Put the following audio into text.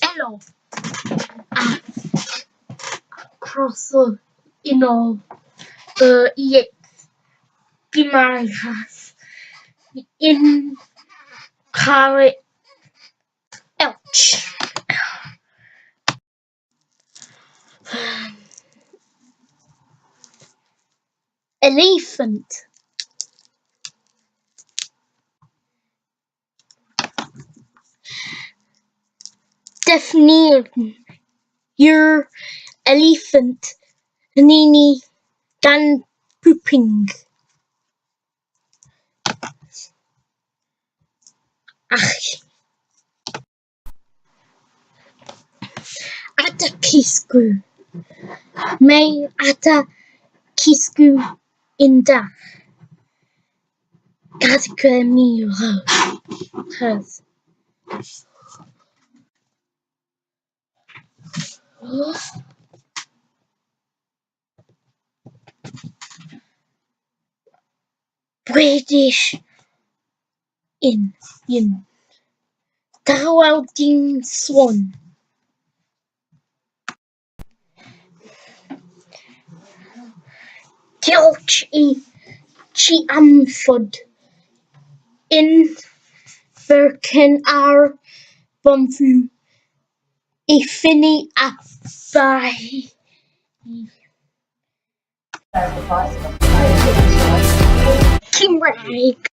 Elo a croeso unol iaith Gymraeg in cael elch. Elephant. Definieren your elephant nini gan pooping. Ach. Ada Ddysgu. May ada Ddysgu indah. Gadgre mi hers. British in Darwaldin Swan. Diolch I chi amfod in Berken ar bonfu I ffini a bai Cymraeg.